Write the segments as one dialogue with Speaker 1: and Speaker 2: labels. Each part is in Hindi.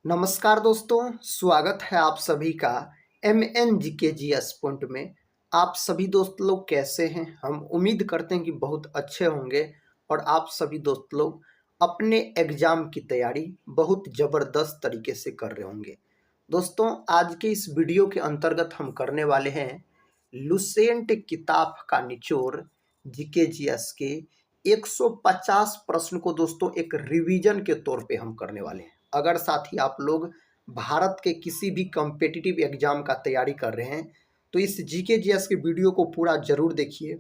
Speaker 1: नमस्कार दोस्तों, स्वागत है आप सभी का MNGKGS पॉइंट में। आप सभी दोस्त लोग कैसे हैं? हम उम्मीद करते हैं कि बहुत अच्छे होंगे और आप सभी दोस्त लोग अपने एग्ज़ाम की तैयारी बहुत ज़बरदस्त तरीके से कर रहे होंगे। दोस्तों, आज के इस वीडियो के अंतर्गत हम करने वाले हैं लुसेंट किताब का निचोड़ GKGS के 150 प्रश्न को दोस्तों एक रिवीजन के तौर पे हम करने वाले हैं। अगर साथ ही आप लोग भारत के किसी भी कॉम्पिटिटिव एग्जाम का तैयारी कर रहे हैं तो इस GKGS के वीडियो को पूरा जरूर देखिए।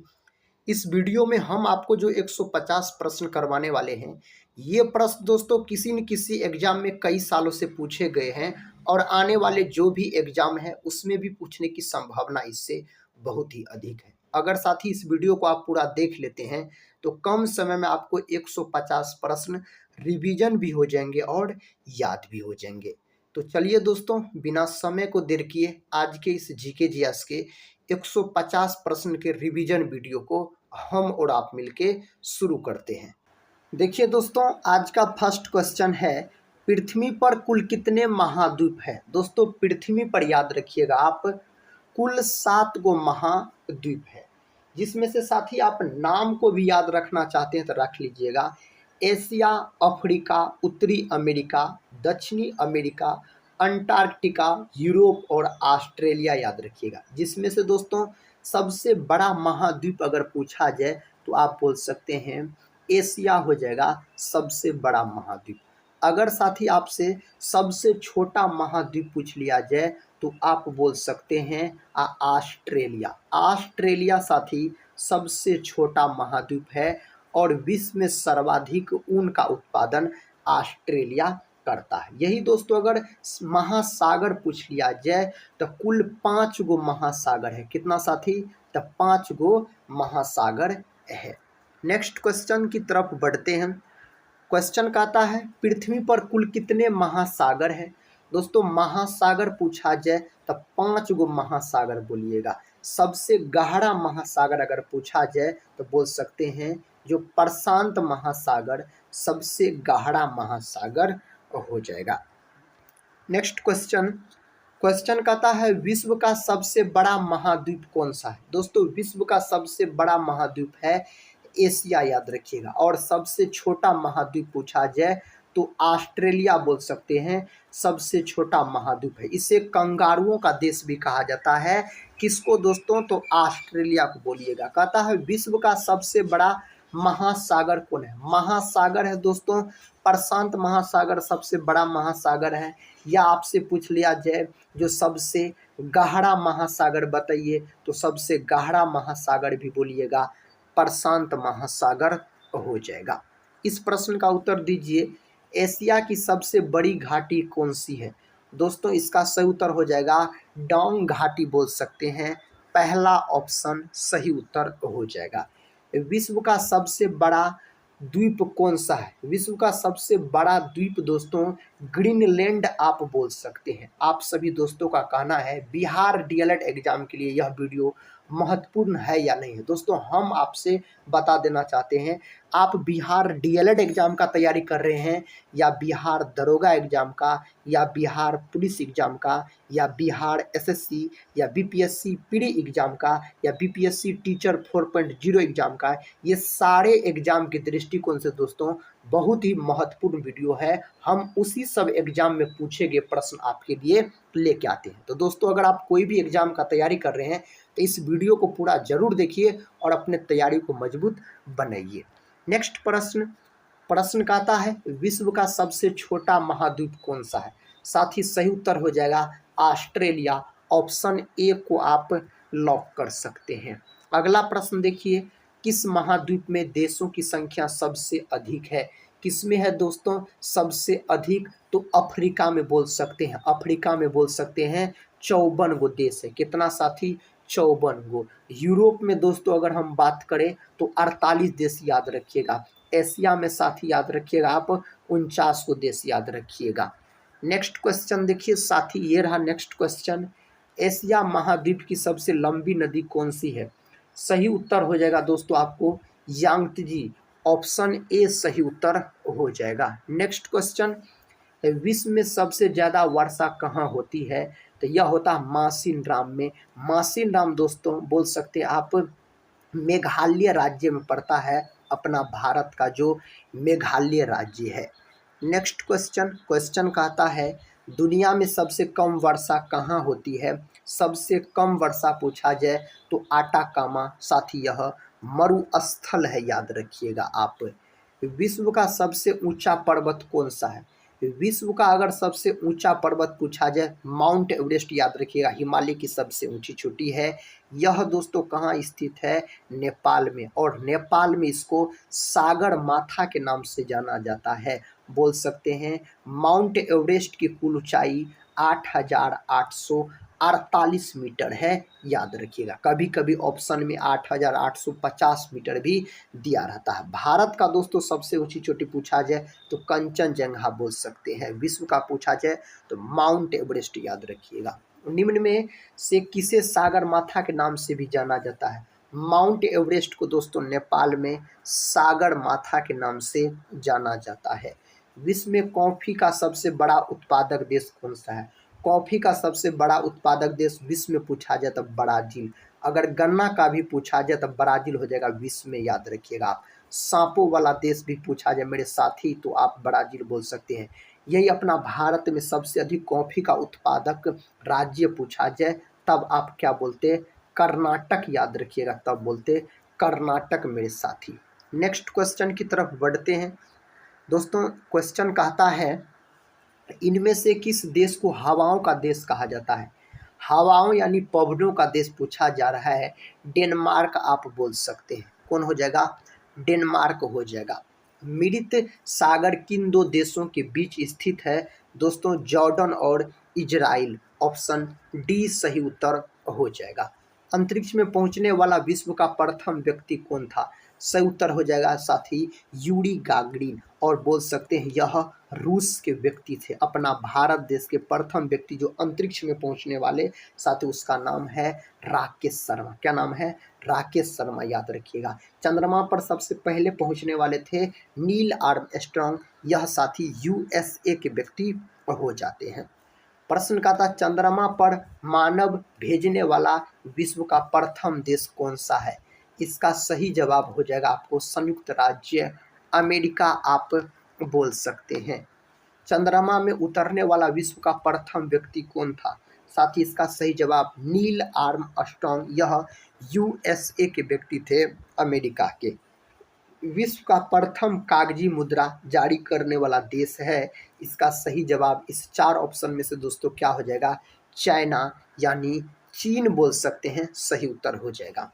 Speaker 1: इस वीडियो में हम आपको जो 150 प्रश्न करवाने वाले हैं, ये प्रश्न दोस्तों किसी न किसी एग्जाम में कई सालों से पूछे गए हैं और आने वाले जो भी एग्जाम है उसमें भी पूछने की संभावना इससे बहुत ही अधिक है। अगर साथ ही इस वीडियो को आप पूरा देख लेते हैं तो कम समय में आपको 150 प्रश्न रिवीजन भी हो जाएंगे और याद भी हो जाएंगे। तो चलिए दोस्तों, बिना समय को देर किए आज के इस GKGS के 150 प्रश्न के रिवीजन वीडियो को हम और आप मिलके शुरू करते हैं। देखिए दोस्तों, आज का फर्स्ट क्वेश्चन है, पृथ्वी पर कुल कितने महाद्वीप हैं? दोस्तों, पृथ्वी पर याद रखिएगा आप, कुल 7 गो महाद्वीप है, जिसमें से साथ ही आप नाम को भी याद रखना चाहते हैं तो रख लीजिएगा। एशिया, अफ्रीका, उत्तरी अमेरिका, दक्षिणी अमेरिका, अंटार्कटिका, यूरोप और ऑस्ट्रेलिया याद रखिएगा। जिसमें से दोस्तों सबसे बड़ा महाद्वीप अगर पूछा जाए तो आप बोल सकते हैं एशिया हो जाएगा सबसे बड़ा महाद्वीप। अगर साथ ही आपसे सबसे छोटा महाद्वीप पूछ लिया जाए तो आप बोल सकते हैं ऑस्ट्रेलिया। ऑस्ट्रेलिया साथी सबसे छोटा महाद्वीप है और विश्व में सर्वाधिक ऊन का उत्पादन ऑस्ट्रेलिया करता है। यही दोस्तों अगर महासागर पूछ लिया जाए तो कुल 5 गो महासागर है। कितना साथी? तो 5 गो महासागर है। नेक्स्ट क्वेश्चन की तरफ बढ़ते हैं। क्वेश्चन कहता है, पृथ्वी पर कुल कितने महासागर है? दोस्तों, महासागर पूछा जाए तो 5 गो महासागर बोलिएगा। सबसे गहरा महासागर अगर पूछा जाए तो बोल सकते हैं जो प्रशांत महासागर सबसे गहरा महासागर हो जाएगा। नेक्स्ट क्वेश्चन, क्वेश्चन कहता है, विश्व का सबसे बड़ा महाद्वीप कौन सा है? दोस्तों, विश्व का सबसे बड़ा महाद्वीप है एशिया याद रखिएगा। और सबसे छोटा महाद्वीप पूछा जाए तो ऑस्ट्रेलिया बोल सकते हैं सबसे छोटा महाद्वीप है। इसे कंगारुओं का देश भी कहा जाता है। किसको दोस्तों? तो ऑस्ट्रेलिया को बोलिएगा। कहता है विश्व का सबसे बड़ा महासागर कौन है? महासागर है दोस्तों प्रशांत महासागर सबसे बड़ा महासागर है। या आपसे पूछ लिया जाए जो सबसे गहरा महासागर बताइए तो सबसे गहरा महासागर भी बोलिएगा प्रशांत महासागर हो जाएगा। इस प्रश्न का उत्तर दीजिए, एशिया की सबसे बड़ी घाटी कौन सी है? दोस्तों, इसका सही उत्तर हो जाएगा डोंग घाटी बोल सकते हैं। पहला ऑप्शन सही उत्तर हो जाएगा। विश्व का सबसे बड़ा द्वीप कौन सा है? विश्व का सबसे बड़ा द्वीप दोस्तों ग्रीनलैंड आप बोल सकते हैं। आप सभी दोस्तों का कहना है बिहार डीएलएड एग्जाम के लिए यह वीडियो महत्वपूर्ण है या नहीं है? दोस्तों, हम आपसे बता देना चाहते हैं, आप बिहार डीएलएड एग्जाम का तैयारी कर रहे हैं या बिहार दरोगा एग्जाम का या बिहार पुलिस एग्जाम का या बिहार एसएससी या बीपीएससी पीडी एग्जाम का या बीपीएससी टीचर 4.0 एग्जाम का, ये सारे एग्जाम के दृष्टिकोण से दोस्तों बहुत ही महत्वपूर्ण वीडियो है। हम उसी सब एग्जाम में पूछे गए प्रश्न आपके लिए लेके आते हैं। तो दोस्तों, अगर आप कोई भी एग्जाम का तैयारी कर रहे हैं तो इस वीडियो को पूरा जरूर देखिए और अपने तैयारी को मजबूत बनाइए। नेक्स्ट प्रश्न, प्रश्न कहता है विश्व का सबसे छोटा महाद्वीप कौन सा है? साथ ही सही उत्तर हो जाएगा ऑस्ट्रेलिया। ऑप्शन ए को आप लॉक कर सकते हैं। अगला प्रश्न देखिए, किस महाद्वीप में देशों की संख्या सबसे अधिक है? किसमें है दोस्तों सबसे अधिक? तो अफ्रीका में बोल सकते हैं। अफ्रीका में बोल सकते हैं 54 गो देश है। कितना साथी? 54 गो। यूरोप में दोस्तों अगर हम बात करें तो 48 देश याद रखिएगा। एशिया में साथी याद रखिएगा आप 49 को देश याद रखिएगा। नेक्स्ट क्वेश्चन देखिए साथी, ये रहा नेक्स्ट क्वेश्चन, एशिया महाद्वीप की सबसे लंबी नदी कौन सी है? सही उत्तर हो जाएगा दोस्तों आपको यांगत्जी। ऑप्शन ए सही उत्तर हो जाएगा। नेक्स्ट क्वेश्चन, विश्व में सबसे ज़्यादा वर्षा कहाँ होती है? तो यह होता है मासिनराम में। मासिनराम दोस्तों बोल सकते हैं आप, मेघालय राज्य में पड़ता है, अपना भारत का जो मेघालय राज्य है। नेक्स्ट क्वेश्चन, क्वेश्चन कहता है दुनिया में सबसे कम वर्षा कहाँ होती है? सबसे कम वर्षा पूछा जाए तो आटाकामा, साथी यह मरुस्थल है, याद रखिएगा आप। विश्व का सबसे ऊंचा पर्वत कौन सा है? विश्व का अगर सबसे ऊंचा पर्वत पूछा जाए, माउंट एवरेस्ट, याद रखिएगा, हिमालय की सबसे ऊंची चोटी है। यह दोस्तों कहाँ स्थित है? नेपाल में। और नेपाल में इसको सागर माथा के नाम से जाना जाता है। बोल सकते हैं माउंट एवरेस्ट की कुल ऊंचाई 8,848 मीटर है, याद रखिएगा। कभी कभी ऑप्शन में 8,850 मीटर भी दिया रहता है। भारत का दोस्तों सबसे ऊंची चोटी पूछा जाए तो कंचनजंगा बोल सकते हैं। विश्व का पूछा जाए तो माउंट एवरेस्ट, याद रखिएगा। निम्न में से किसे सागर माथा के नाम से भी जाना जाता है? माउंट एवरेस्ट को दोस्तों नेपाल में सागर माथा के नाम से जाना जाता है। विश्व में कॉफी का सबसे बड़ा उत्पादक देश कौन सा है? कॉफी का सबसे बड़ा उत्पादक देश विश्व में पूछा जाए तो ब्राजील। अगर गन्ना का भी पूछा जाए तो ब्राजील हो जाएगा विश्व में, याद रखिएगा आप। सांपों वाला देश भी पूछा जाए मेरे साथी तो आप ब्राजील बोल सकते हैं। यही अपना भारत में सबसे अधिक कॉफी का उत्पादक राज्य पूछा जाए तब आप क्या बोलते? कर्नाटक, याद रखिएगा, तब बोलते कर्नाटक मेरे साथी। नेक्स्ट क्वेश्चन की तरफ बढ़ते हैं दोस्तों। क्वेश्चन कहता है इनमें से किस देश को हवाओं का देश कहा जाता है? हवाओं यानी पवनों का देश पूछा जा रहा है। डेनमार्क आप बोल सकते हैं। कौन हो जाएगा? डेनमार्क हो जाएगा। मृत सागर किन दो देशों के बीच स्थित है? दोस्तों जॉर्डन और इजराइल, ऑप्शन डी सही उत्तर हो जाएगा। अंतरिक्ष में पहुंचने वाला विश्व का प्रथम व्यक्ति कौन था? सही उत्तर हो जाएगा साथी यूरी गागरिन। और बोल सकते हैं यह रूस के व्यक्ति थे। अपना भारत देश के प्रथम व्यक्ति जो अंतरिक्ष में पहुंचने वाले साथी, उसका नाम है राकेश शर्मा। क्या नाम है? राकेश शर्मा, याद रखिएगा। चंद्रमा पर सबसे पहले पहुंचने वाले थे नील आर्मस्ट्रांग। यह साथी यूएसए के व्यक्ति हो जाते हैं। प्रश्न का था चंद्रमा पर मानव भेजने वाला विश्व का प्रथम देश कौन सा है? इसका सही जवाब हो जाएगा आपको संयुक्त राज्य अमेरिका, आप बोल सकते हैं। चंद्रमा में उतरने वाला विश्व का प्रथम व्यक्ति कौन था? साथ ही इसका सही जवाब नील आर्मस्ट्रांग, यह यूएसए के व्यक्ति थे, अमेरिका के। विश्व का प्रथम कागजी मुद्रा जारी करने वाला देश है। इसका सही जवाब इस चार ऑप्शन में से दोस्तों क्या हो जाएगा? चाइना यानी चीन बोल सकते हैं, सही उत्तर हो जाएगा।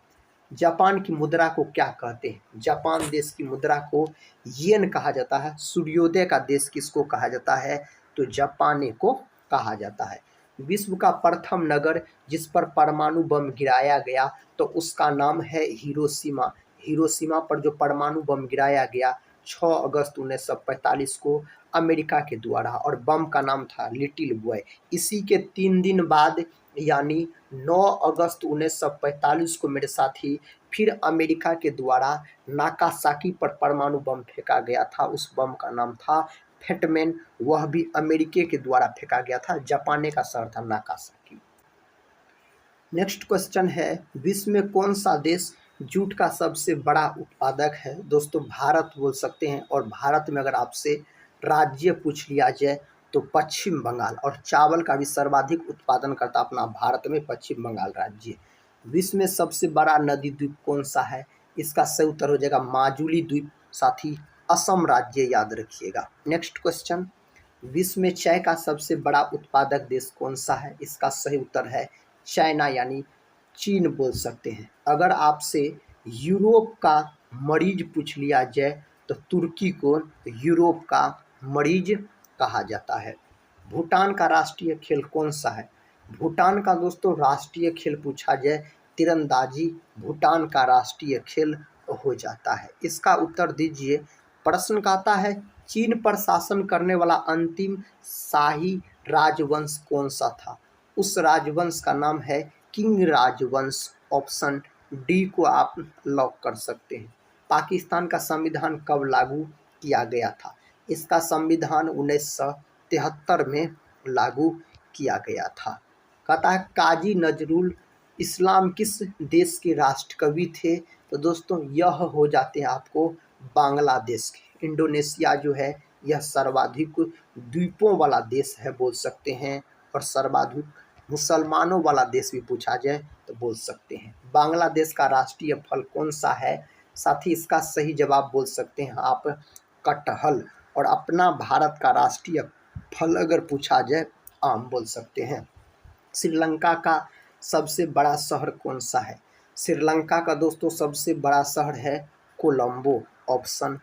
Speaker 1: जापान की मुद्रा को क्या कहते हैं? जापान देश की मुद्रा को येन कहा जाता है। सूर्योदय का देश किसको कहा जाता है? तो जापाने को कहा जाता है। विश्व का प्रथम नगर जिस पर परमाणु बम गिराया गया तो उसका नाम है हिरोशिमा। हिरोशिमा पर जो परमाणु बम गिराया गया 6 अगस्त 1945 को अमेरिका के द्वारा, और बम का नाम था लिटिल बॉय। इसी के 3 दिन बाद यानी 9 अगस्त 1945 को मेरे साथी फिर अमेरिका के द्वारा नागासाकी पर परमाणु बम फेंका गया था। उस बम का नाम था फेटमैन, वह भी अमेरिका के द्वारा फेंका गया था। जापान का शहर था नागासाकी। नेक्स्ट क्वेश्चन है विश्व में कौन सा देश जूट का सबसे बड़ा उत्पादक है? दोस्तों भारत बोल सकते हैं। और भारत में अगर आपसे राज्य पूछ लिया जाए तो पश्चिम बंगाल। और चावल का भी सर्वाधिक उत्पादन करता अपना भारत में पश्चिम बंगाल राज्य। विश्व में सबसे बड़ा नदी द्वीप कौन सा है? इसका सही उत्तर हो जाएगा माजुली द्वीप, साथी असम राज्य, याद रखिएगा। नेक्स्ट क्वेश्चन, विश्व में चाय का सबसे बड़ा उत्पादक देश कौन सा है? इसका सही उत्तर है चाइना यानी चीन बोल सकते हैं। अगर आपसे यूरोप का मरीज पूछ लिया जाए तो तुर्की को यूरोप का मरीज कहा जाता है। भूटान का राष्ट्रीय खेल कौन सा है? भूटान का दोस्तों राष्ट्रीय खेल पूछा जाए तीरंदाजी भूटान का राष्ट्रीय खेल हो जाता है। इसका उत्तर दीजिए। प्रश्न कहता है चीन पर शासन करने वाला अंतिम शाही राजवंश कौन सा था? उस राजवंश का नाम है किंग राजवंश। ऑप्शन डी को आप लॉक कर सकते हैं। पाकिस्तान का संविधान कब लागू किया गया था? इसका संविधान 1973 में लागू किया गया था। कहता है काजी नजरुल इस्लाम किस देश के राष्ट्रकवि थे? तो दोस्तों यह हो जाते हैं आपको बांग्लादेश के। इंडोनेशिया जो है यह सर्वाधिक द्वीपों वाला देश है बोल सकते हैं, और सर्वाधिक मुसलमानों वाला देश भी पूछा जाए तो बोल सकते हैं। बांग्लादेश का राष्ट्रीय फल कौन सा है? साथ ही इसका सही जवाब बोल सकते हैं आप कटहल। और अपना भारत का राष्ट्रीय फल अगर पूछा जाए आम बोल सकते हैं। श्रीलंका का सबसे बड़ा शहर कौन सा है? श्रीलंका का दोस्तों सबसे बड़ा शहर है कोलंबो। ऑप्शन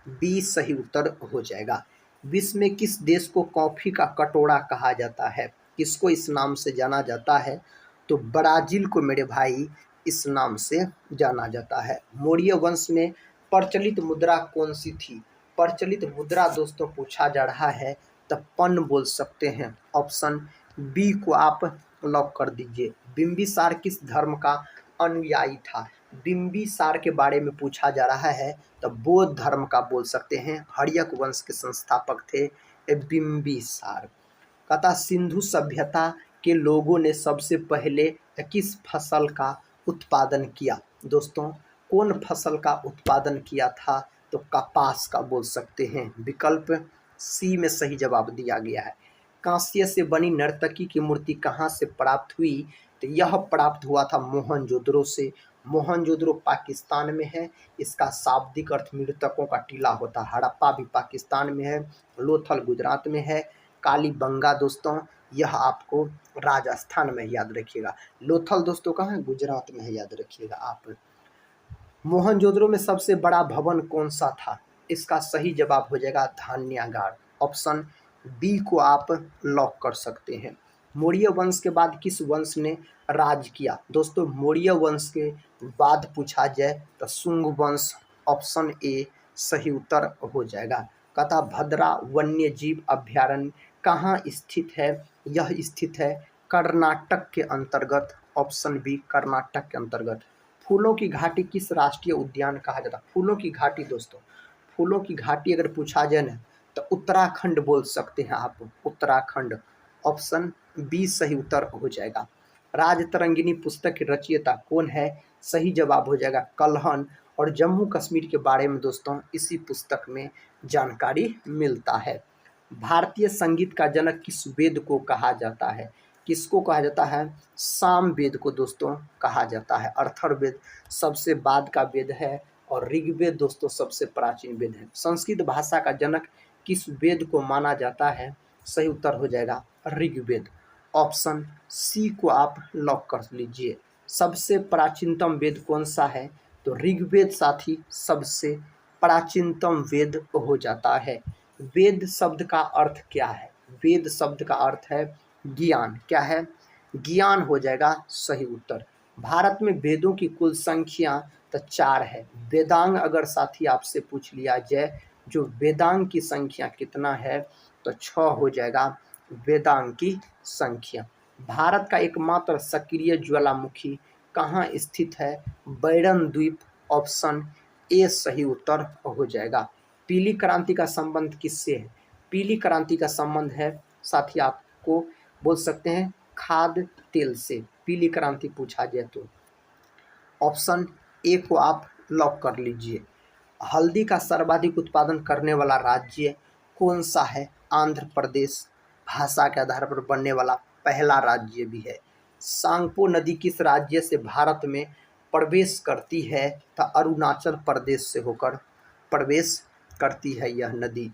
Speaker 1: बी सही उत्तर हो जाएगा। विश्व में किस देश को कॉफी का कटोरा कहा जाता है? किसको इस नाम से जाना जाता है? तो ब्राजील को मेरे भाई इस नाम से जाना जाता है। मौर्य वंश में प्रचलित मुद्रा कौन सी थी? प्रचलित मुद्रा दोस्तों पूछा जा रहा है तो पन्न बोल सकते हैं। ऑप्शन बी को आप लॉक कर दीजिए। बिंबिसार किस धर्म का अनुयायी था? बिंबिसार के बारे में पूछा जा रहा है तो बौद्ध धर्म का बोल सकते हैं। हर्यक वंश के संस्थापक थे बिंबिसार। कहता सिंधु सभ्यता के लोगों ने सबसे पहले किस फसल का उत्पादन किया? दोस्तों कौन फसल का उत्पादन किया था? तो कपास का बोल सकते हैं। विकल्प सी में सही जवाब दिया गया है। कांस्य से बनी नर्तकी की मूर्ति कहाँ से प्राप्त हुई? तो यह प्राप्त हुआ था मोहनजोदड़ो से। मोहनजोदड़ो पाकिस्तान में है। इसका शाब्दिक अर्थ मृतकों का टीला होता है। हड़प्पा भी पाकिस्तान में है। लोथल गुजरात में है। कालीबंगा दोस्तों यह आपको राजस्थान में याद रखिएगा। लोथल दोस्तों कहाँ है? गुजरात में है, याद रखिएगा आप। मोहनजोदड़ो में सबसे बड़ा भवन कौन सा था? इसका सही जवाब हो जाएगा धान्यागार। ऑप्शन बी को आप लॉक कर सकते हैं। मौर्य वंश के बाद किस वंश ने राज किया? दोस्तों मौर्य वंश के बाद पूछा जाए तो शुंग वंश। ऑप्शन ए सही उत्तर हो जाएगा। कहता भद्रा वन्य जीव अभ्यारण्य कहाँ स्थित है? यह स्थित है कर्नाटक के अंतर्गत। ऑप्शन बी कर्नाटक के अंतर्गत। फूलों की घाटी किस राष्ट्रीय उद्यान कहा जाता है? फूलों की घाटी दोस्तों, फूलों की घाटी अगर पूछा जाए ना तो उत्तराखंड बोल सकते हैं आप, उत्तराखंड। ऑप्शन बी सही उत्तर हो जाएगा। राजतरंगिणी पुस्तक की रचयिता कौन है? सही जवाब हो जाएगा कल्हण। और जम्मू कश्मीर के बारे में दोस्तों इसी पुस्तक में जानकारी मिलता है। भारतीय संगीत का जनक किस वेद को कहा जाता है? किसको कहा जाता है? साम वेद को दोस्तों कहा जाता है। अथर्ववेद सबसे बाद का वेद है और ऋग्वेद दोस्तों सबसे प्राचीन वेद है। संस्कृत भाषा का जनक किस वेद को माना जाता है? सही उत्तर हो जाएगा ऋग्वेद। ऑप्शन सी को आप लॉक कर लीजिए। सबसे प्राचीनतम वेद कौन सा है? तो ऋग्वेद साथी सबसे प्राचीनतम वेद हो जाता है। वेद शब्द का अर्थ क्या है? वेद शब्द का अर्थ है ज्ञान। क्या है? ज्ञान हो जाएगा सही उत्तर। भारत में वेदों की कुल संख्या तो 4 है। वेदांग अगर साथी आपसे पूछ लिया जाए जो वेदांग की संख्या कितना है तो 6 हो जाएगा वेदांग की संख्या। भारत का एकमात्र सक्रिय ज्वालामुखी कहाँ स्थित है? बैरन द्वीप। ऑप्शन ए सही उत्तर हो जाएगा। पीली क्रांति का संबंध किससे है? पीली क्रांति का संबंध है साथी आपको बोल सकते हैं खाद्य तेल से। पीली क्रांति पूछा जाए तो ऑप्शन ए को आप लॉक कर लीजिए। हल्दी का सर्वाधिक उत्पादन करने वाला राज्य कौन सा है? आंध्र प्रदेश भाषा के आधार पर बनने वाला पहला राज्य भी है। सांगपो नदी किस राज्य से भारत में प्रवेश करती है? तो अरुणाचल प्रदेश से होकर प्रवेश करती है यह नदी।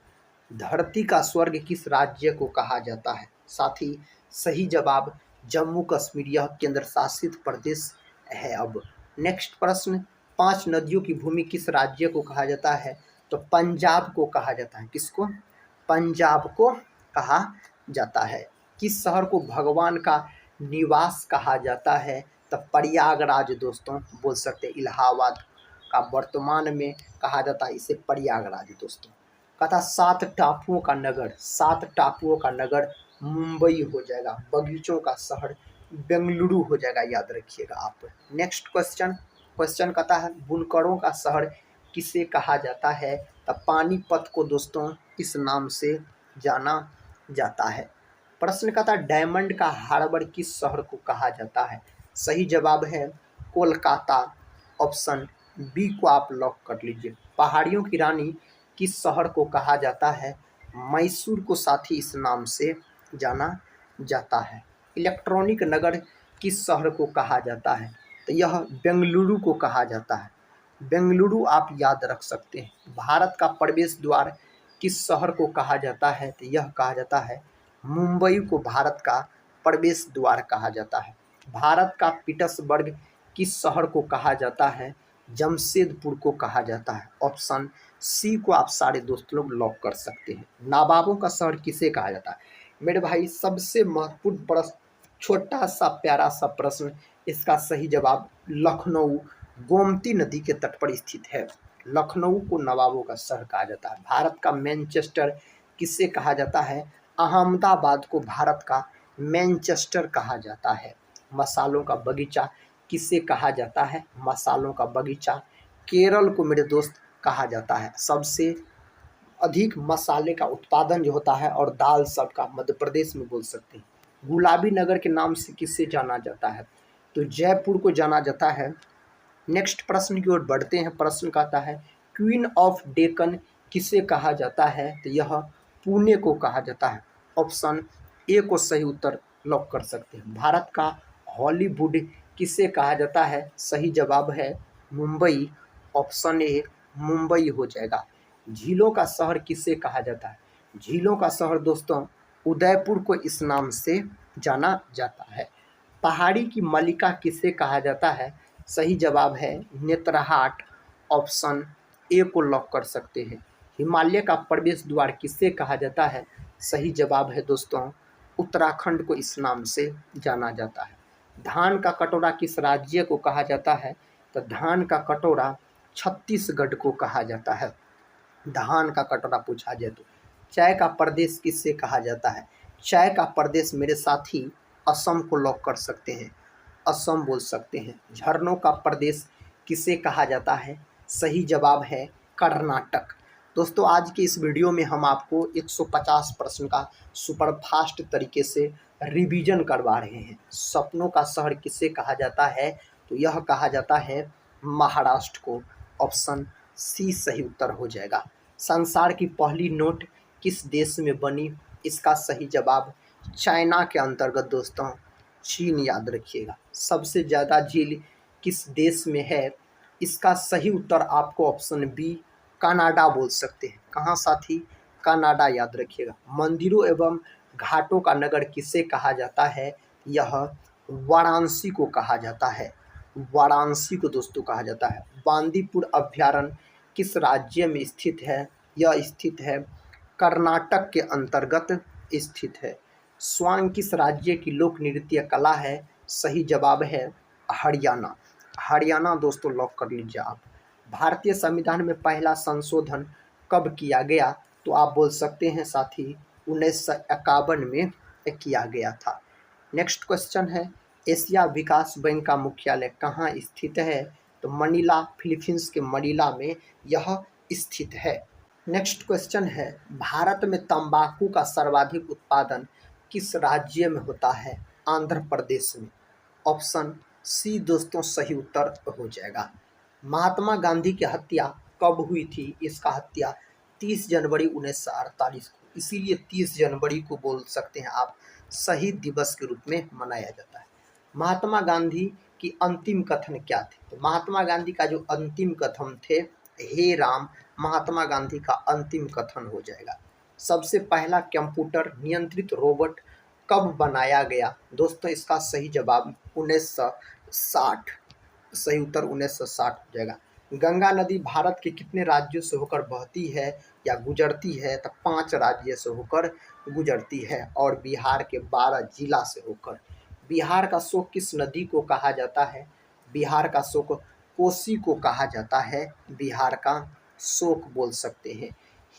Speaker 1: धरती का स्वर्ग किस राज्य को कहा जाता है? साथ ही सही जवाब जम्मू कश्मीर, यह केंद्र शासित प्रदेश है। अब नेक्स्ट प्रश्न, 5 नदियों की भूमि किस राज्य को कहा जाता है? तो पंजाब को कहा जाता है। किसको? पंजाब को कहा जाता है। किस शहर को भगवान का निवास कहा जाता है? तो प्रयागराज दोस्तों बोल सकते हैं। इलाहाबाद का वर्तमान में कहा जाता है इसे प्रयागराज दोस्तों। कहा 7 टापुओं का नगर, 7 टापुओं का नगर मुंबई हो जाएगा। बगीचों का शहर बेंगलुरु हो जाएगा, याद रखिएगा आप। नेक्स्ट क्वेश्चन, क्वेश्चन कहता है बुनकरों का शहर किसे कहा जाता है? तो पानीपत को दोस्तों इस नाम से जाना जाता है। प्रश्न का था डायमंड का हार्बर किस शहर को कहा जाता है। सही जवाब है कोलकाता। ऑप्शन बी को आप लॉक कर लीजिए। पहाड़ियों की रानी किस शहर को कहा जाता है। मैसूर को साथ ही इस नाम से जाना जाता है। इलेक्ट्रॉनिक नगर किस शहर को कहा जाता है, तो यह बेंगलुरु को कहा जाता है। बेंगलुरु आप याद रख सकते हैं। भारत का प्रवेश द्वार किस शहर को कहा जाता है, तो यह कहा जाता है मुंबई को भारत का प्रवेश द्वार कहा जाता है। भारत का पीटर्सबर्ग किस शहर को कहा जाता है, जमशेदपुर को कहा जाता है। ऑप्शन सी को आप सारे दोस्त लोग लॉक कर सकते हैं। नवाबों का शहर किसे कहा जाता है। मेरे भाई सबसे महत्वपूर्ण प्रश्न, छोटा सा प्यारा सा प्रश्न, इसका सही जवाब लखनऊ गोमती नदी के तट पर स्थित है। लखनऊ को नवाबों का शहर कहा जाता है। भारत का मैनचेस्टर किसे कहा जाता है। अहमदाबाद को भारत का मैनचेस्टर कहा जाता है। मसालों का बगीचा किसे कहा जाता है। मसालों का बगीचा केरल को मेरे दोस्त कहा जाता है। सबसे अधिक मसाले का उत्पादन जो होता है और दाल सबका मध्य प्रदेश में बोल सकते हैं। गुलाबी नगर के नाम से किसे जाना जाता है, तो जयपुर को जाना जाता है। नेक्स्ट प्रश्न की ओर बढ़ते हैं। प्रश्न कहता है क्वीन ऑफ डेक्कन किसे कहा जाता है, तो यह पुणे को कहा जाता है। ऑप्शन ए को सही उत्तर लॉक कर सकते हैं। भारत का हॉलीवुड किसे कहा जाता है, सही जवाब है मुंबई। ऑप्शन ए मुंबई हो जाएगा। झीलों का शहर किसे कहा जाता है। झीलों का शहर दोस्तों उदयपुर को इस नाम से जाना जाता है। पहाड़ी की मल्लिका किसे कहा जाता है, सही जवाब है नेत्रहाट। ऑप्शन ए को लॉक कर सकते हैं। हिमालय का प्रवेश द्वार किसे कहा जाता है, सही जवाब है दोस्तों उत्तराखंड को इस नाम से जाना जाता है। धान का कटोरा किस राज्य को कहा जाता है, तो धान का कटोरा छत्तीसगढ़ को कहा जाता है। धान का कटोरा पूछा जाए तो चाय का प्रदेश किससे कहा जाता है। चाय का प्रदेश मेरे साथी असम को लॉक कर सकते हैं। असम बोल सकते हैं। झरनों का प्रदेश किसे कहा जाता है, सही जवाब है कर्नाटक। दोस्तों आज की इस वीडियो में हम आपको 150 प्रश्न का सुपर फास्ट तरीके से रिवीजन करवा रहे हैं। सपनों का शहर किसे कहा जाता है, तो यह कहा जाता है महाराष्ट्र को। ऑप्शन सी सही उत्तर हो जाएगा। संसार की पहली नोट किस देश में बनी, इसका सही जवाब चाइना के अंतर्गत दोस्तों चीन याद रखिएगा। सबसे ज़्यादा झील किस देश में है, इसका सही उत्तर आपको ऑप्शन बी कनाडा बोल सकते हैं। कहाँ साथी, कनाडा याद रखिएगा। मंदिरों एवं घाटों का नगर किसे कहा जाता है, यह वाराणसी को कहा जाता है। वाराणसी को दोस्तों कहा जाता है। बांदीपुर अभ्यारण्य किस राज्य में स्थित है, यह स्थित है कर्नाटक के अंतर्गत स्थित है। स्वांग किस राज्य की लोक नृत्य कला है, सही जवाब है हरियाणा। हरियाणा दोस्तों लॉक कर लीजिए आप। भारतीय संविधान में पहला संशोधन कब किया गया, तो आप बोल सकते हैं साथी 1951 में किया गया था। नेक्स्ट क्वेश्चन है एशिया विकास बैंक का मुख्यालय कहाँ स्थित है, तो मनीला फिलीपींस के मनीला में यह स्थित है। नेक्स्ट क्वेश्चन है भारत में तंबाकू का सर्वाधिक उत्पादन किस राज्य में होता है, आंध्र प्रदेश में। ऑप्शन सी दोस्तों सही उत्तर हो जाएगा। महात्मा गांधी की हत्या कब हुई थी, इसका हत्या 30 जनवरी 1948 को, इसीलिए 30 जनवरी को बोल सकते हैं आप शहीद दिवस के रूप में मनाया जाता है। महात्मा गांधी की अंतिम कथन क्या थे, तो महात्मा गांधी का जो अंतिम कथन थे हे राम, महात्मा गांधी का अंतिम कथन हो जाएगा। सबसे पहला कंप्यूटर नियंत्रित रोबोट कब बनाया गया, दोस्तों इसका सही जवाब 1960, सही उत्तर 1960 हो जाएगा। गंगा नदी भारत के कितने राज्यों से होकर बहती है या गुजरती है, तो 5 राज्य से होकर गुजरती है और बिहार के 12 जिला से होकर। बिहार का शोक किस नदी को कहा जाता है, बिहार का शोक कोसी को कहा जाता है। बिहार का शोक बोल सकते हैं।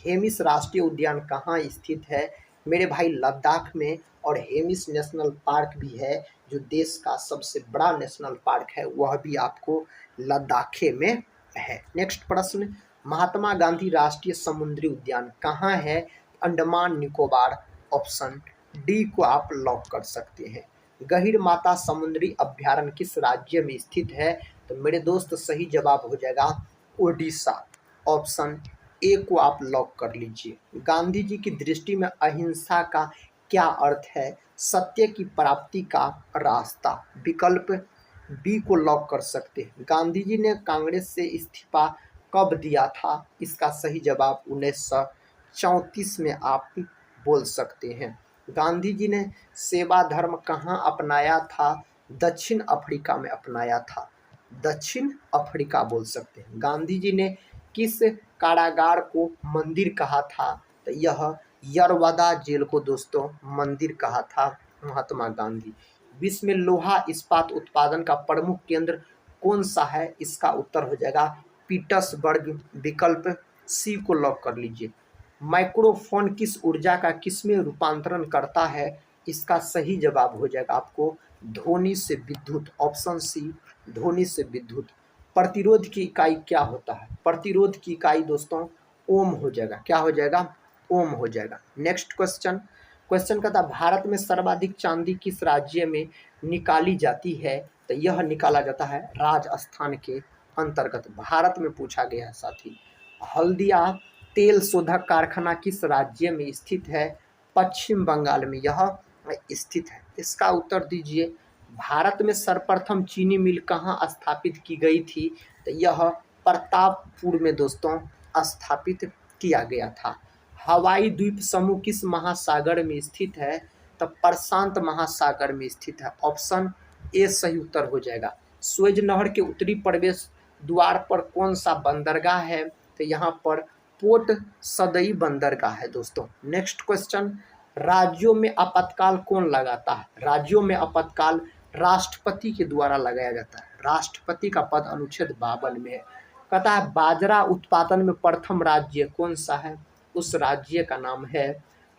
Speaker 1: हेमिस राष्ट्रीय उद्यान कहाँ स्थित है, मेरे भाई लद्दाख में, और हेमिस नेशनल पार्क भी है जो देश का सबसे बड़ा नेशनल पार्क है, वह भी आपको लद्दाखे में है। नेक्स्ट प्रश्न महात्मा गांधी राष्ट्रीय समुद्री उद्यान कहाँ है, अंडमान निकोबार ऑप्शन डी को आप लॉक कर सकते हैं। गहीर माता समुद्री अभयारण्य किस राज्य में स्थित है? तो मेरे दोस्त सही जवाब हो जाएगा ओडिशा। ऑप्शन ए को आप लॉक कर लीजिए। गांधी जी की दृष्टि में अहिंसा का क्या अर्थ है? सत्य की प्राप्ति का रास्ता। विकल्प बी को लॉक कर सकते हैं। गांधी जी ने कांग्रेस से इस्तीफा कब दिया था? इसका सही जवाब 1934 में आप बोल सकते हैं। गांधी जी ने सेवा धर्म कहाँ अपनाया था? दक्षिण अफ्रीका में अपनाया था। दक्षिण अफ्रीका बोल सकते हैं। गांधी जी ने किस कारागार को मंदिर कहा था? तो यह यरवदा जेल को दोस्तों मंदिर कहा था महात्मा गांधी। विश्व में लोहा इस्पात उत्पादन का प्रमुख केंद्र कौन सा है? इसका उत्तर हो जाएगा पीटर्सबर्ग। विकल्प सी को लॉक कर लीजिए। माइक्रोफोन किस ऊर्जा का किसमें रूपांतरण करता है? इसका सही जवाब हो जाएगा आपको ध्वनि से विद्युत। ऑप्शन सी ध्वनि से विद्युत। प्रतिरोध की इकाई क्या होता है? प्रतिरोध की इकाई दोस्तों ओम हो जाएगा। क्या हो जाएगा? ओम हो जाएगा। नेक्स्ट क्वेश्चन कहता है भारत में सर्वाधिक चांदी किस राज्य में निकाली जाती है? तो यह निकाला जाता है राजस्थान के अंतर्गत। भारत में पूछा गया है साथी। हल्दिया तेल शोधक कारखाना किस राज्य में स्थित है? पश्चिम बंगाल में यह स्थित है। इसका उत्तर दीजिए। भारत में सर्वप्रथम चीनी मिल कहाँ स्थापित की गई थी? तो यह प्रतापपुर में दोस्तों स्थापित किया गया था। हवाई द्वीप समूह किस महासागर में स्थित है? तो प्रशांत महासागर में स्थित है। ऑप्शन ए सही उत्तर हो जाएगा। स्वेज नहर के उत्तरी प्रवेश द्वार पर कौन सा बंदरगाह है? तो यहाँ पर पोर्ट सदई बंदरगाह है दोस्तों। नेक्स्ट क्वेश्चन राज्यों में आपातकाल कौन लगाता है? राज्यों में आपातकाल राष्ट्रपति के द्वारा लगाया जाता है। राष्ट्रपति का पद अनुच्छेद 52 में है। कहता है बाजरा उत्पादन में प्रथम राज्य कौन सा है? उस राज्य का नाम है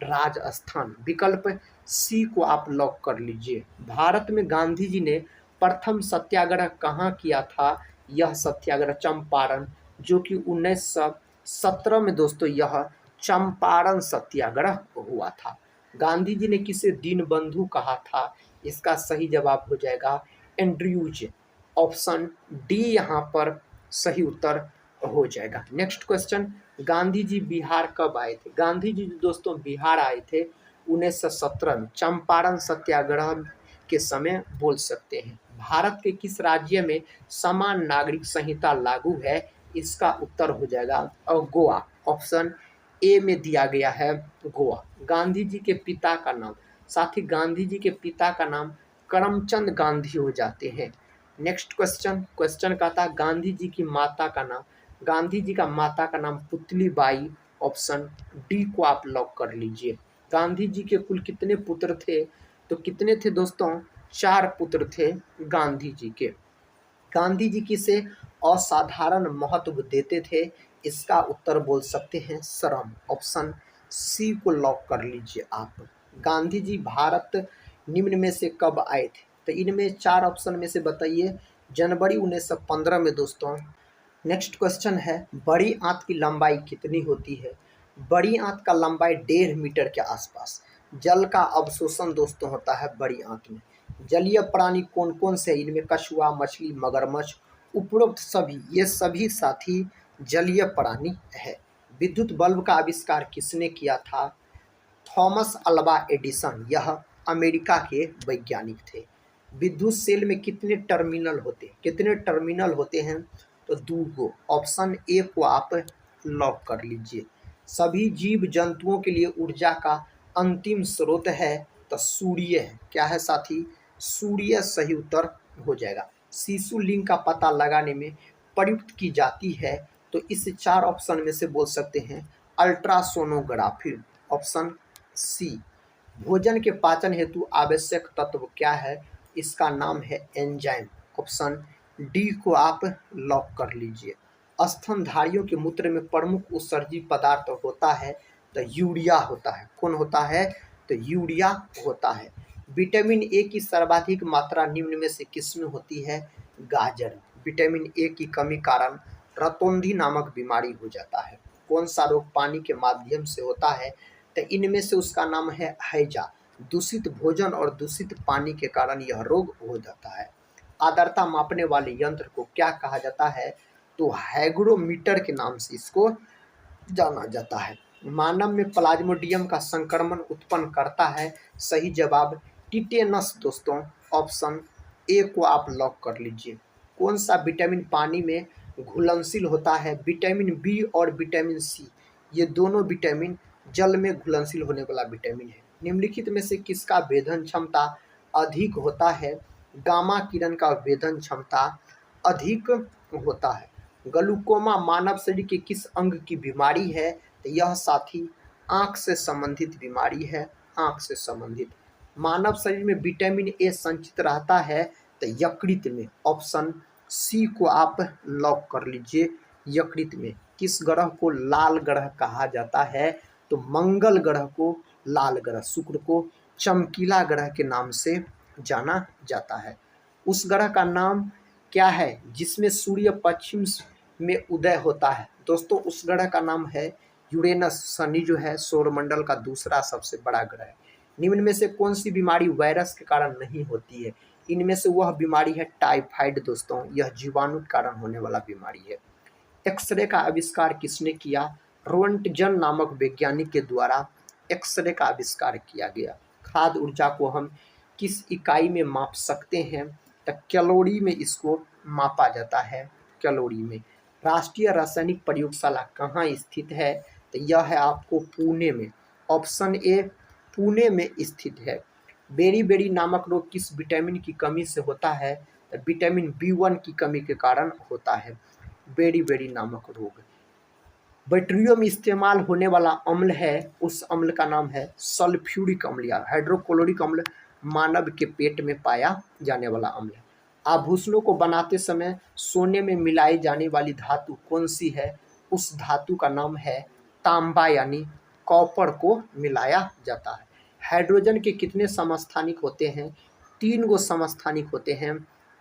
Speaker 1: राजस्थान। विकल्प सी को आप लॉक कर लीजिए। भारत में गांधी जी ने प्रथम सत्याग्रह कहाँ किया था? यह सत्याग्रह चंपारण, जो कि 1917 में दोस्तों यह चंपारण सत्याग्रह हुआ था। गांधी जी ने किसे दीनबंधु कहा था? इसका सही जवाब हो जाएगा एंड्रयूज। ऑप्शन डी यहाँ पर सही उत्तर हो जाएगा। नेक्स्ट क्वेश्चन गांधी जी बिहार कब आए थे? गांधी जी दोस्तों बिहार आए थे 1917 में चंपारण सत्याग्रह के समय बोल सकते हैं। भारत के किस राज्य में समान नागरिक संहिता लागू है? इसका उत्तर हो जाएगा गोवा। ऑप्शन ए में दिया गया है गोवा। गांधी जी के पिता का नाम, साथ ही गांधी जी के पिता का नाम करमचंद गांधी हो जाते हैं। नेक्स्ट क्वेश्चन कहता है गांधी जी की माता का नाम। गांधी जी का माता का नाम पुतली बाई। ऑप्शन डी को आप लॉक कर लीजिए। गांधी जी के कुल कितने पुत्र थे? तो कितने थे दोस्तों? 4 पुत्र थे गांधी जी के। गांधी जी किसे असाधारण महत्व देते थे? इसका उत्तर बोल सकते हैं श्रम। ऑप्शन सी को लॉक कर लीजिए आप। गांधी जी भारत निम्न में से कब आए थे? तो इनमें 4 ऑप्शन में से बताइए। जनवरी 1915 में दोस्तों। नेक्स्ट क्वेश्चन है बड़ी आंत की लंबाई कितनी होती है? बड़ी आंत का लंबाई 1.5 मीटर के आसपास। जल का अवशोषण दोस्तों होता है बड़ी आंत में। जलीय प्राणी कौन कौन से? इनमें कछुआ, मछली, मगरमच्छ, उपरोक्त सभी, ये सभी साथी जलीय प्राणी है। विद्युत बल्ब का आविष्कार किसने किया था? थॉमस अल्वा एडिसन, यह अमेरिका के वैज्ञानिक थे। विद्युत सेल में कितने टर्मिनल होते हैं? कितने टर्मिनल होते हैं? तो 2 गो। ऑप्शन ए को आप लॉक कर लीजिए। सभी जीव जंतुओं के लिए ऊर्जा का अंतिम स्रोत है तो सूर्य है। क्या है साथी? सूर्य सही उत्तर हो जाएगा। शिशु लिंग का पता लगाने में प्रयुक्त की जाती है तो इस 4 ऑप्शन में से बोल सकते हैं अल्ट्रासोनोग्राफी। Option C. भोजन के पाचन हेतु आवश्यक तत्व क्या है? इसका नाम है एंजाइम। ऑप्शन डी को आप लॉक कर लीजिए। स्तनधारियों के मूत्र में प्रमुख उत्सर्जी पदार्थ होता है तो यूरिया होता है। कौन होता है? तो यूरिया होता है। विटामिन ए की सर्वाधिक मात्रा निम्न में से किसमें होती है? गाजर। विटामिन ए की कमी कारण रतौंधी नामक बीमारी हो जाता है। कौन सा रोग पानी के माध्यम से होता है? तो इनमें से उसका नाम है हैजा। दूषित भोजन और दूषित पानी के कारण यह रोग हो जाता है। आर्द्रता मापने वाले यंत्र को क्या कहा जाता है? तो हाइग्रोमीटर के नाम से इसको जाना जाता है। मानव में प्लाज्मोडियम का संक्रमण उत्पन्न करता है। सही जवाब टिटेनस दोस्तों, ऑप्शन ए को आप लॉक कर लीजिए। कौन सा विटामिन पानी में घुलनशील होता है? विटामिन बी और विटामिन सी, ये दोनों विटामिन जल में घुलनशील होने वाला विटामिन है। निम्नलिखित में से किसका वेधन क्षमता अधिक होता है? गामा किरण का वेधन क्षमता अधिक होता है। ग्लूकोमा मानव शरीर के किस अंग की बीमारी है? तो यह साथी आँख से संबंधित बीमारी है, आँख से संबंधित। मानव शरीर में विटामिन ए संचित रहता है तो यकृत में, ऑप्शन सी को आप लॉक कर लीजिए। यकृत में। किस ग्रह को लाल ग्रह कहा जाता है? तो मंगल ग्रह को लाल ग्रह, शुक्र को चमकीला ग्रह के नाम से जाना जाता है। उस ग्रह का नाम क्या है जिसमें सूर्य पश्चिम में उदय होता है? दोस्तों उस ग्रह का नाम है यूरेनस। शनि जो है सौरमंडल का दूसरा सबसे बड़ा ग्रह है। निम्न में से कौन सी बीमारी वायरस के कारण नहीं होती है? इनमें से वह बीमारी है टाइफाइड दोस्तों, यह जीवाणु के कारण होने वाला बीमारी है। एक्सरे का आविष्कार किसने किया? रोंटगन नामक वैज्ञानिक के द्वारा एक्सरे का आविष्कार किया गया। खाद्य ऊर्जा को हम किस इकाई में माप सकते हैं? तो कैलोरी में इसको मापा जाता है, कैलोरी में। राष्ट्रीय रासायनिक प्रयोगशाला कहाँ स्थित है? तो यह है आपको पुणे में, ऑप्शन ए पुणे में स्थित है। बेरी नामक रोग किस विटामिन की कमी से होता है? तो विटामिन B1 की कमी के कारण होता है बेरी नामक रोग। बैटरियों में इस्तेमाल होने वाला अम्ल है, उस अम्ल का नाम है सल्फ्यूरिक अम्ल या हाइड्रोक्लोरिक अम्ल। मानव के पेट में पाया जाने वाला अम्ल है। आभूषणों को बनाते समय सोने में मिलाई जाने वाली धातु कौन सी है? उस धातु का नाम है तांबा, यानी कॉपर को मिलाया जाता है। हाइड्रोजन के कितने समस्थानिक होते हैं? 3 गो समस्थानिक होते हैं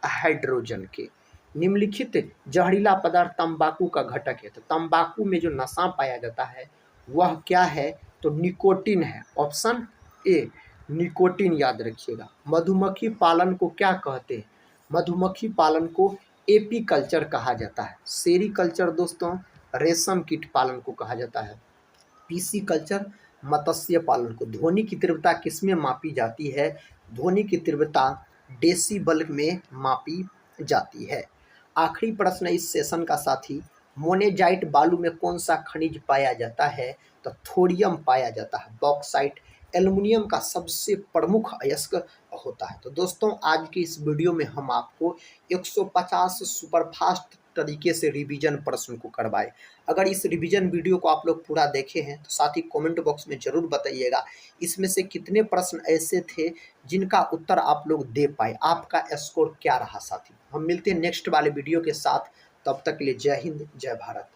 Speaker 1: हाइड्रोजन के। निम्नलिखित जहरीला पदार्थ तंबाकू का घटक है। तो तंबाकू में जो नशा पाया जाता है वह क्या है? तो निकोटीन है, ऑप्शन ए निकोटीन याद रखिएगा। मधुमक्खी पालन को क्या कहते हैं? मधुमक्खी पालन को एपीकल्चर कहा जाता है। सेरीकल्चर दोस्तों रेशम कीट पालन को कहा जाता है। पीसी कल्चर मत्स्य पालन को। ध्वनि की तीव्रता किसमें मापी जाती है? ध्वनि की तीव्रता डेसिबल में मापी जाती है। आखिरी प्रश्न इस सेशन का साथी, मोनेजाइट बालू में कौन सा खनिज पाया जाता है? तो थोरियम पाया जाता है। बॉक्साइट एल्युमिनियम का सबसे प्रमुख अयस्क होता है। तो दोस्तों आज की इस वीडियो में हम आपको 150 सुपरफास्ट तरीके से रिवीजन प्रश्न को करवाए। अगर इस रिवीजन वीडियो को आप लोग पूरा देखे हैं तो साथ ही कमेंट बॉक्स में जरूर बताइएगा इसमें से कितने प्रश्न ऐसे थे जिनका उत्तर आप लोग दे पाए, आपका स्कोर क्या रहा साथी। हम मिलते हैं नेक्स्ट वाले वीडियो के साथ, तब तक के लिए जय हिंद जय भारत।